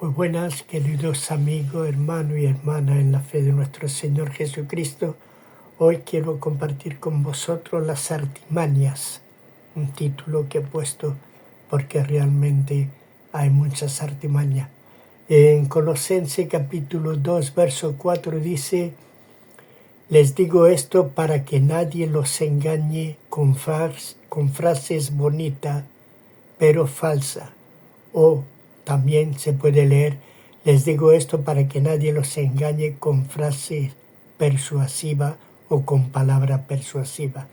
Muy buenas, queridos amigos, hermanos y hermanas en la fe de nuestro Señor Jesucristo. Hoy quiero compartir con vosotros las artimañas, un título que he puesto porque realmente hay muchas artimañas. En Colosenses capítulo 2, verso 4 dice: les digo esto para que nadie los engañe con frases bonitas pero falsas. O también se puede leer: les digo esto para que nadie los engañe con frase persuasiva o con palabra persuasiva.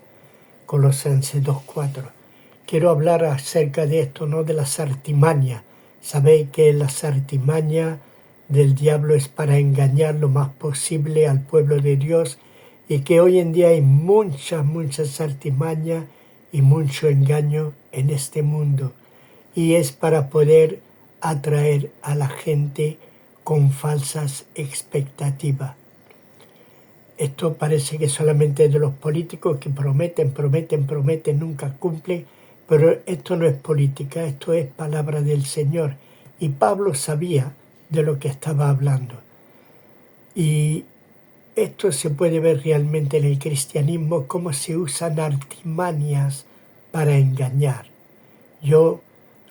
Colosenses 2:4. Quiero hablar acerca de esto, no de las artimañas. Sabéis que las artimañas del diablo es para engañar lo más posible al pueblo de Dios, y que hoy en día hay muchas artimañas y mucho engaño en este mundo. Y es para poder atraer a la gente con falsas expectativas. Esto parece que solamente es de los políticos que prometen, nunca cumplen, pero esto no es política, esto es palabra del Señor. Y Pablo sabía de lo que estaba hablando. Y esto se puede ver realmente en el cristianismo, cómo se usan artimañas para engañar. Yo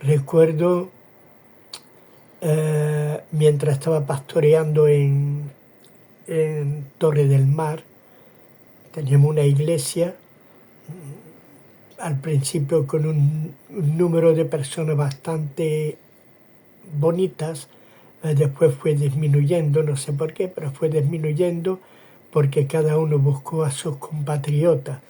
recuerdo mientras estaba pastoreando en Torre del Mar, teníamos una iglesia, al principio con un número de personas bastante bonitas, después fue disminuyendo, no sé por qué, pero fue disminuyendo porque cada uno buscó a sus compatriotas.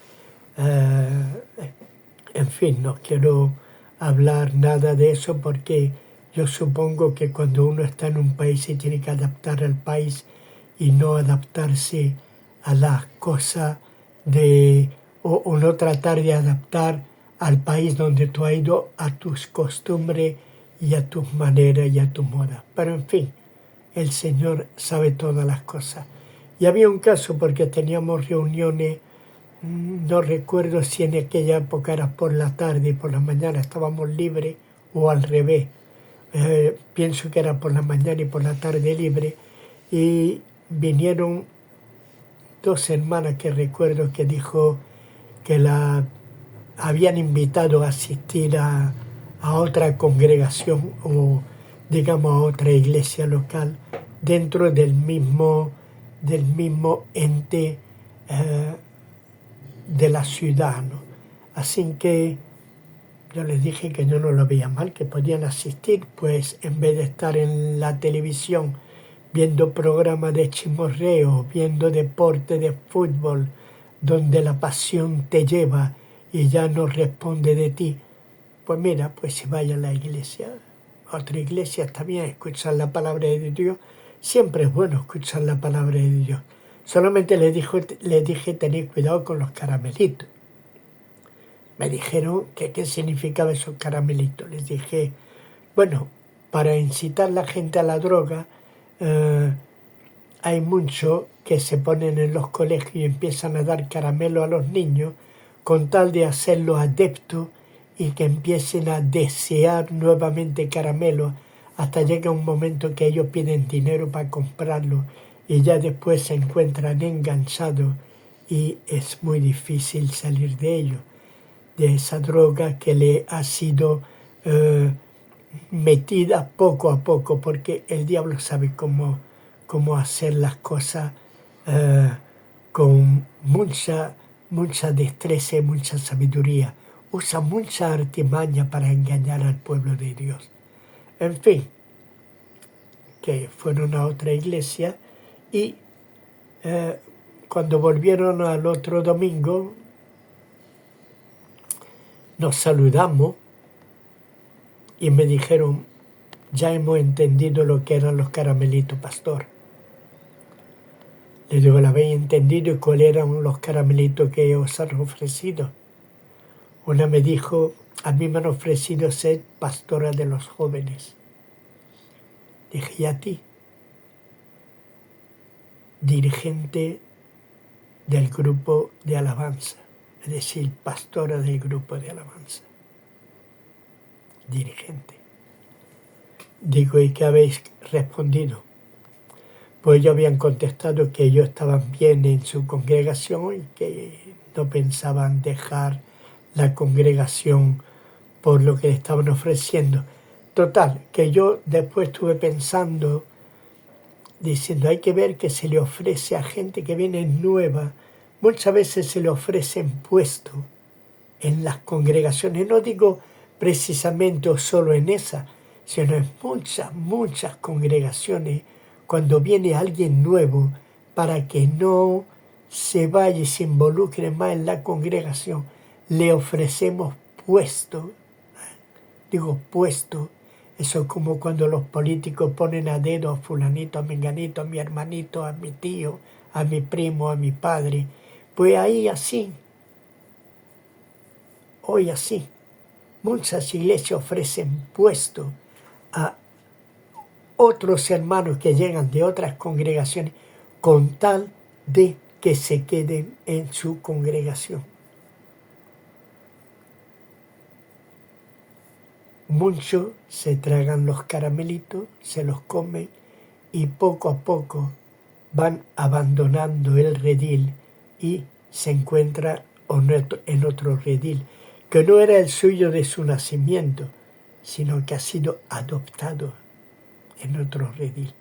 En fin, no quiero hablar nada de eso porque yo supongo que cuando uno está en un país se tiene que adaptar al país y no adaptarse a las cosas o no tratar de adaptar al país donde tú has ido a tus costumbres y a tus maneras y a tus modas. Pero en fin, el Señor sabe todas las cosas. Y había un caso porque teníamos reuniones. No recuerdo si en aquella época era por la tarde y por la mañana estábamos libres o al revés. Pienso que era por la mañana y por la tarde libre. Y vinieron dos hermanas que recuerdo que dijo que la habían invitado a asistir a otra congregación o digamos a otra iglesia local dentro del mismo ente de la ciudad, ¿no? Así que yo les dije que yo no lo veía mal, que podían asistir, pues en vez de estar en la televisión viendo programas de chismorreo, viendo deporte de fútbol, donde la pasión te lleva y ya no responde de ti, pues mira, pues si vaya a la iglesia, a otra iglesia también, escuchar la palabra de Dios. Siempre es bueno escuchar la palabra de Dios. Solamente le dije tener cuidado con los caramelitos. Me dijeron que qué significaba esos caramelitos. Les dije, bueno, para incitar a la gente a la droga, hay muchos que se ponen en los colegios y empiezan a dar caramelo a los niños con tal de hacerlos adeptos y que empiecen a desear nuevamente caramelo hasta llega un momento que ellos piden dinero para comprarlo y ya después se encuentran enganchados y es muy difícil salir de ello, de esa droga que le ha sido metida poco a poco, porque el diablo sabe cómo hacer las cosas con mucha destreza y mucha sabiduría. Usa mucha artimaña para engañar al pueblo de Dios. En fin, que fueron a otra iglesia y cuando volvieron al otro domingo nos saludamos y me dijeron, ya hemos entendido lo que eran los caramelitos, pastor. Le digo, ¿la habéis entendido y cuáles eran los caramelitos que os han ofrecido? Una me dijo, a mí me han ofrecido ser pastora de los jóvenes. Dije, ¿y a ti? Dirigente del grupo de alabanza, es decir, pastora del grupo de alabanza. Dirigente. Digo, ¿y qué habéis respondido? Pues ellos habían contestado que ellos estaban bien en su congregación y que no pensaban dejar la congregación por lo que le estaban ofreciendo. Total, que yo después estuve pensando, diciendo, hay que ver que se le ofrece a gente que viene nueva. Muchas veces se le ofrecen puestos en las congregaciones. No digo precisamente o solo en esa, sino en muchas congregaciones, cuando viene alguien nuevo, para que no se vaya y se involucre más en la congregación, le ofrecemos puesto. Digo puesto, eso es como cuando los políticos ponen a dedo a fulanito, a menganito, a mi hermanito, a mi tío, a mi primo, a mi padre. Pues ahí así, hoy así. Muchas iglesias ofrecen puesto a otros hermanos que llegan de otras congregaciones con tal de que se queden en su congregación. Muchos se tragan los caramelitos, se los comen y poco a poco van abandonando el redil y se encuentran en otro redil, que no era el suyo de su nacimiento, sino que ha sido adoptado en otro redil.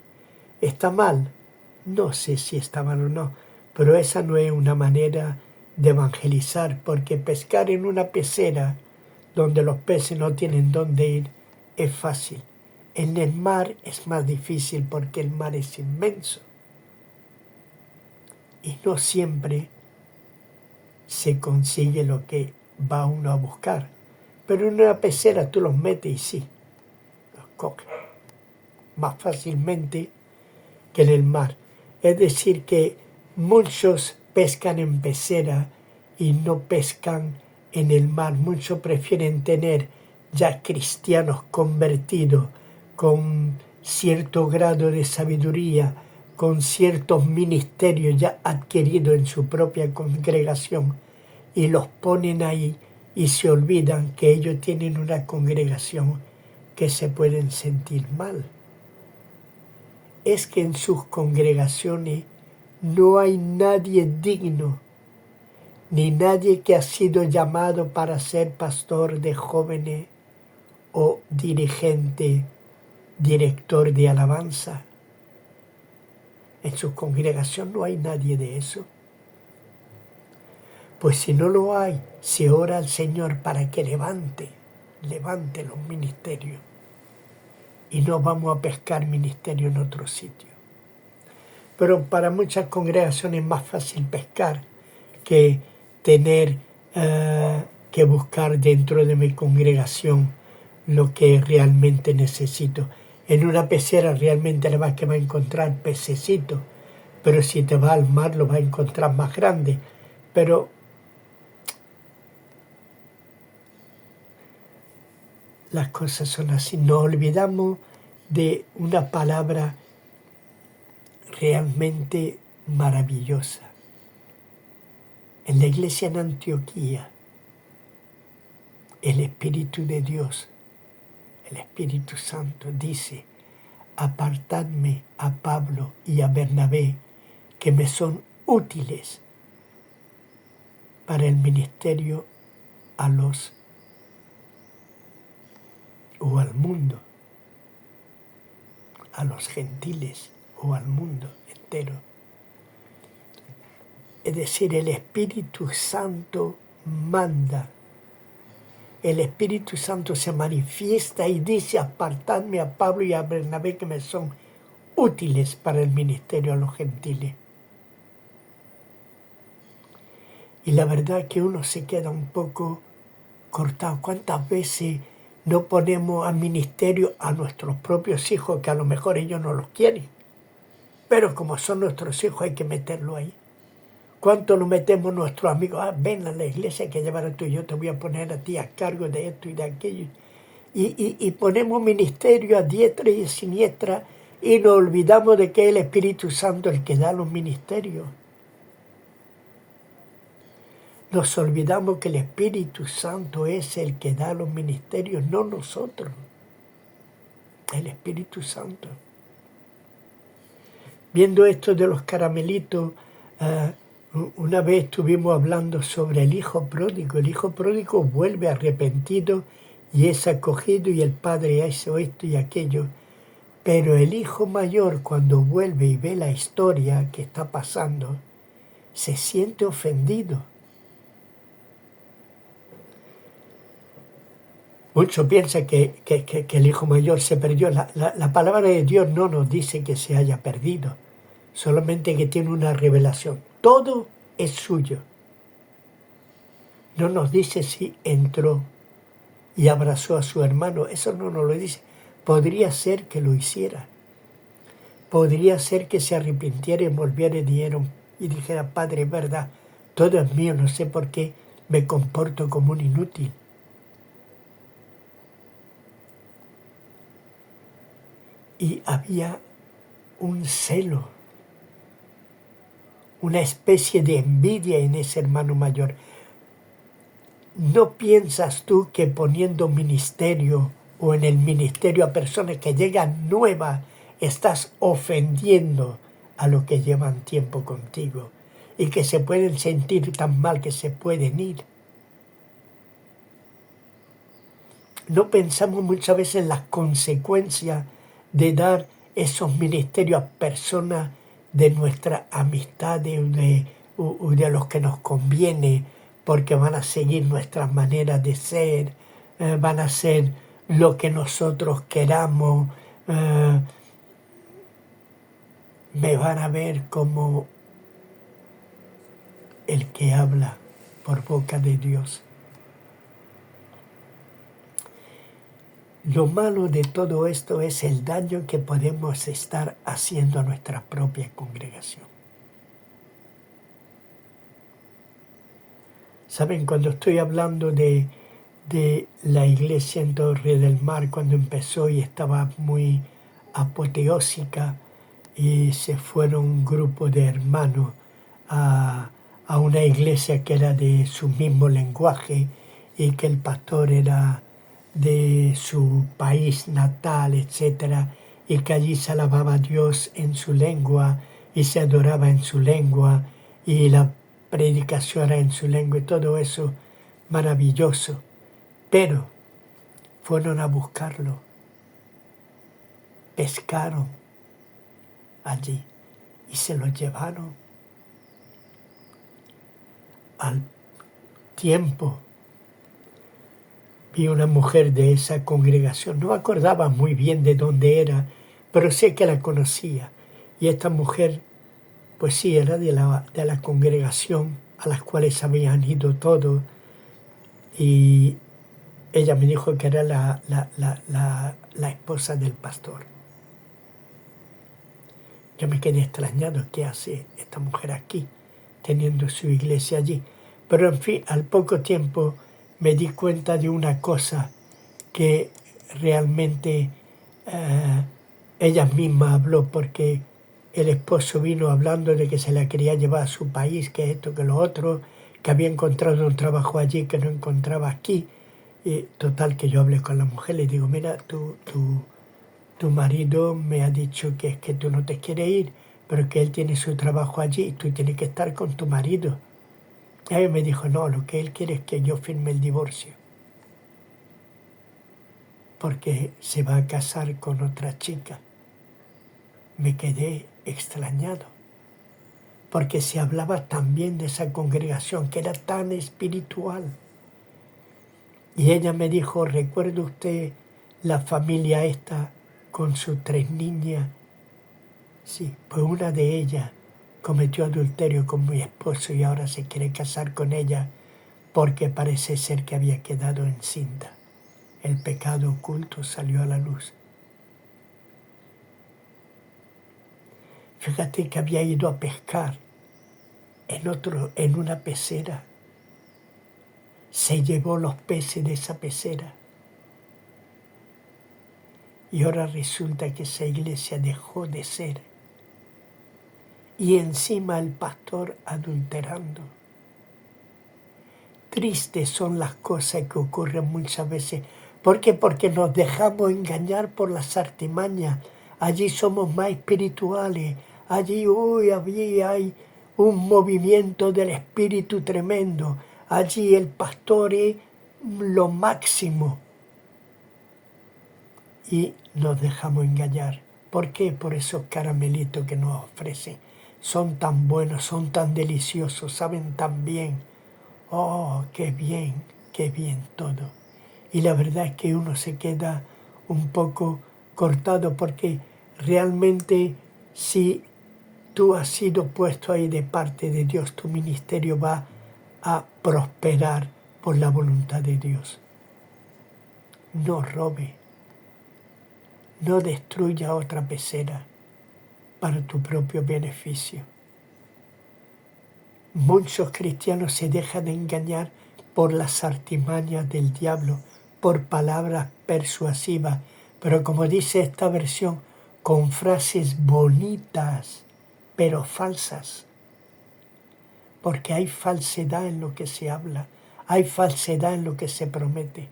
¿Está mal? No sé si está mal o no, pero esa no es una manera de evangelizar, porque pescar en una pecera donde los peces no tienen dónde ir es fácil. En el mar es más difícil porque el mar es inmenso y no siempre se consigue lo que va uno a buscar. Pero en una pecera tú los metes y sí, los coges más fácilmente que en el mar. Es decir, que muchos pescan en pecera y no pescan en el mar. Muchos prefieren tener ya cristianos convertidos con cierto grado de sabiduría, con ciertos ministerios ya adquiridos en su propia congregación y los ponen ahí y se olvidan que ellos tienen una congregación que se pueden sentir mal. Es que en sus congregaciones no hay nadie digno, ni nadie que ha sido llamado para ser pastor de jóvenes o dirigente, director de alabanza. En su congregación no hay nadie de eso. Pues si no lo hay, se ora al Señor para que levante los ministerios. Y no vamos a pescar ministerio en otro sitio. Pero para muchas congregaciones es más fácil pescar que tener que buscar dentro de mi congregación lo que realmente necesito. En una pecera realmente le vas a encontrar pececitos, pero si te vas al mar lo vas a encontrar más grande. Pero las cosas son así. Nos olvidamos de una palabra realmente maravillosa. En la iglesia en Antioquía, el Espíritu de Dios, el Espíritu Santo dice, apartadme a Pablo y a Bernabé, que me son útiles para el ministerio a los o al mundo, a los gentiles o al mundo entero. Es decir, el Espíritu Santo manda. El Espíritu Santo se manifiesta y dice, apartadme a Pablo y a Bernabé que me son útiles para el ministerio a los gentiles. Y la verdad que uno se queda un poco cortado. ¿Cuántas veces no ponemos al ministerio a nuestros propios hijos, que a lo mejor ellos no los quieren? Pero como son nuestros hijos hay que meterlo ahí. ¿Cuánto lo metemos nuestros amigos? Ven a la iglesia que llevar a tú y yo te voy a poner a ti a cargo de esto y de aquello. Y ponemos ministerio a diestra y a siniestra y nos olvidamos de que es el Espíritu Santo el que da los ministerios. Nos olvidamos que el Espíritu Santo es el que da los ministerios, no nosotros. el Espíritu Santo. Viendo esto de los caramelitos, una vez estuvimos hablando sobre el hijo pródigo. El hijo pródigo vuelve arrepentido y es acogido y el padre hizo esto y aquello. Pero el hijo mayor, cuando vuelve y ve la historia que está pasando, se siente ofendido. Muchos piensan que el hijo mayor se perdió. La palabra de Dios no nos dice que se haya perdido, solamente que tiene una revelación. Todo es suyo. No nos dice si entró y abrazó a su hermano. Eso no nos lo dice. Podría ser que lo hiciera. Podría ser que se arrepintiera y volviera y dijera, Padre, es verdad, todo es mío, no sé por qué me comporto como un inútil. Y había un celo, una especie de envidia en ese hermano mayor. ¿No piensas tú que poniendo ministerio o en el ministerio a personas que llegan nuevas, estás ofendiendo a los que llevan tiempo contigo y que se pueden sentir tan mal que se pueden ir? No pensamos muchas veces en las consecuencias de dar esos ministerios a personas de nuestra amistad o de los que nos conviene, porque van a seguir nuestras maneras de ser, van a hacer lo que nosotros queramos, me van a ver como el que habla por boca de Dios. Lo malo de todo esto es el daño que podemos estar haciendo a nuestra propia congregación. Saben, cuando estoy hablando de la iglesia en Torre del Mar, cuando empezó y estaba muy apoteósica y se fueron un grupo de hermanos a una iglesia que era de su mismo lenguaje y que el pastor era de su país natal, etc., y que allí se alababa a Dios en su lengua y se adoraba en su lengua y la predicación era en su lengua y todo eso maravilloso. Pero fueron a buscarlo, pescaron allí y se lo llevaron. Al tiempo vi una mujer de esa congregación, no me acordaba muy bien de dónde era, pero sé que la conocía. Y esta mujer, pues sí, era de la congregación a las cuales habían ido todos. Y ella me dijo que era la esposa del pastor. Yo me quedé extrañado, ¿qué hace esta mujer aquí, teniendo su iglesia allí? Pero en fin, al poco tiempo me di cuenta de una cosa que realmente ella misma habló, porque el esposo vino hablando de que se la quería llevar a su país, que esto, que lo otro, que había encontrado un trabajo allí que no encontraba aquí. Y total, que yo hablé con la mujer, le digo, mira, tu marido me ha dicho que es que tú no te quieres ir, pero que él tiene su trabajo allí y tú tienes que estar con tu marido. Y ella me dijo, no, lo que él quiere es que yo firme el divorcio, porque se va a casar con otra chica. Me quedé extrañado, porque se hablaba también de esa congregación que era tan espiritual. Y ella me dijo, ¿recuerda usted la familia esta con sus 3 niñas? Sí, pues una de ellas cometió adulterio con mi esposo y ahora se quiere casar con ella porque parece ser que había quedado encinta. El pecado oculto salió a la luz. Fíjate que había ido a pescar en una pecera. Se llevó los peces de esa pecera. Y ahora resulta que esa iglesia dejó de ser. Y encima el pastor adulterando. Tristes son las cosas que ocurren muchas veces ¿Por qué? Porque nos dejamos engañar por las artimañas. Allí somos más espirituales. Allí hay un movimiento del espíritu tremendo. Allí el pastor es lo máximo. Y nos dejamos engañar. ¿Por qué? Por esos caramelitos que nos ofrecen. Son tan buenos, son tan deliciosos, saben tan bien. Oh, qué bien todo. Y la verdad es que uno se queda un poco cortado porque realmente si tú has sido puesto ahí de parte de Dios, tu ministerio va a prosperar por la voluntad de Dios. No robe, no destruya otra pecera para tu propio beneficio. Muchos cristianos se dejan engañar por las artimañas del diablo, por palabras persuasivas, pero como dice esta versión, con frases bonitas, pero falsas. Porque hay falsedad en lo que se habla, hay falsedad en lo que se promete.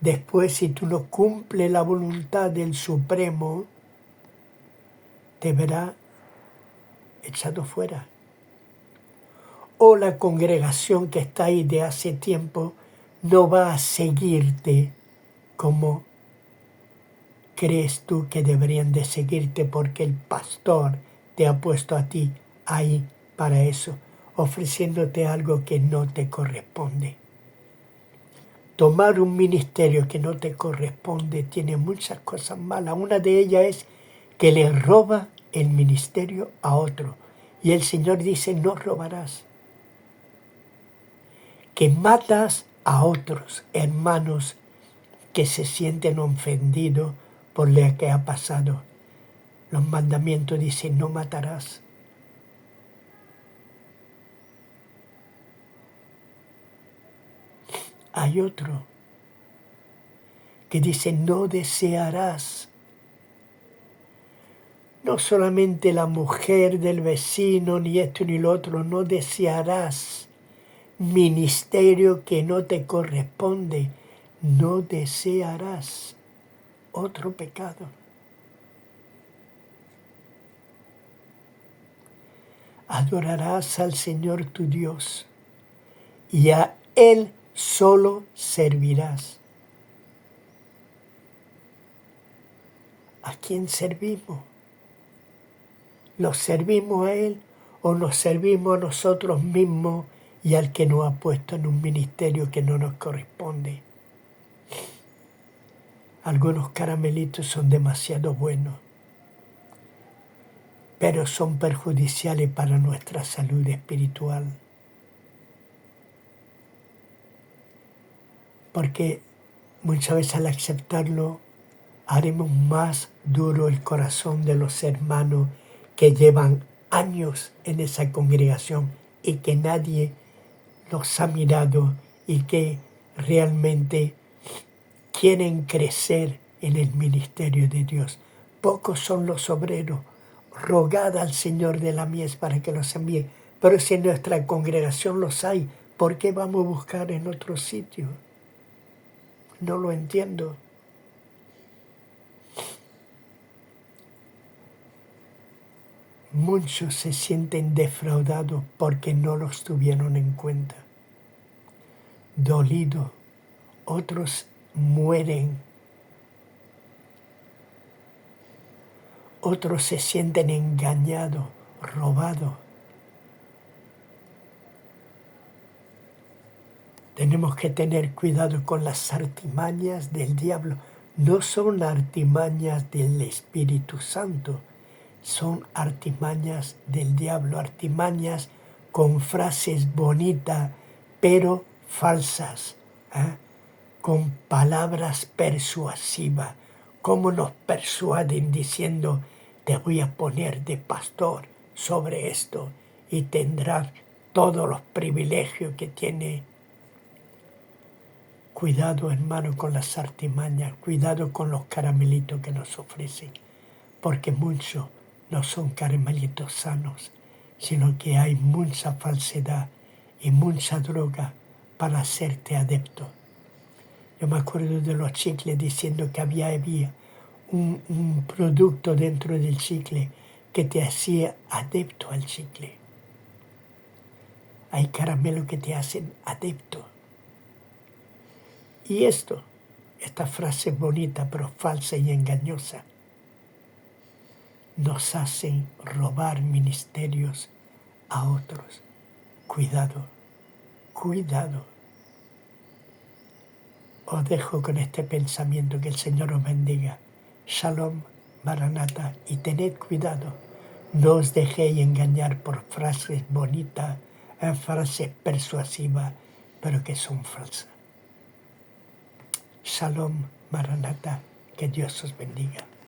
Después, si tú no cumples la voluntad del Supremo, te verá echado fuera. O la congregación que está ahí de hace tiempo no va a seguirte como crees tú que deberían de seguirte porque el pastor te ha puesto a ti ahí para eso, ofreciéndote algo que no te corresponde. Tomar un ministerio que no te corresponde tiene muchas cosas malas. Una de ellas es que le roba el ministerio a otro. Y el Señor dice, no robarás. Que matas a otros hermanos que se sienten ofendidos por lo que ha pasado. Los mandamientos dicen, no matarás. Hay otro que dice, no desearás. No solamente la mujer del vecino, ni esto ni lo otro, no desearás ministerio que no te corresponde, no desearás otro pecado. Adorarás al Señor tu Dios y a Él solo servirás. ¿A quién servimos? ¿Nos servimos a Él o nos servimos a nosotros mismos y al que nos ha puesto en un ministerio que no nos corresponde? Algunos caramelitos son demasiado buenos, pero son perjudiciales para nuestra salud espiritual. Porque muchas veces al aceptarlo, haremos más duro el corazón de los hermanos que llevan años en esa congregación y que nadie los ha mirado y que realmente quieren crecer en el ministerio de Dios. Pocos son los obreros. Rogad al Señor de la mies para que los envíe. Pero si en nuestra congregación los hay, ¿por qué vamos a buscar en otro sitio? No lo entiendo. Muchos se sienten defraudados porque no los tuvieron en cuenta. Dolidos, otros mueren. Otros se sienten engañados, robados. Tenemos que tener cuidado con las artimañas del diablo. No son artimañas del Espíritu Santo, son artimañas del diablo, artimañas con frases bonitas, pero falsas, con palabras persuasivas. ¿Cómo nos persuaden diciendo, te voy a poner de pastor sobre esto y tendrás todos los privilegios que tiene? Cuidado, hermano, con las artimañas, cuidado con los caramelitos que nos ofrecen, porque muchos no son caramelitos sanos, sino que hay mucha falsedad y mucha droga para hacerte adepto. Yo me acuerdo de los chicles diciendo que había un producto dentro del chicle que te hacía adepto al chicle. Hay caramelos que te hacen adepto. Y esta frase bonita pero falsa y engañosa, nos hacen robar ministerios a otros. Cuidado, cuidado. Os dejo con este pensamiento, que el Señor os bendiga. Shalom, Maranatha, y tened cuidado. No os dejéis engañar por frases bonitas, frases persuasivas, pero que son falsas. Shalom, Maranatha, que Dios os bendiga.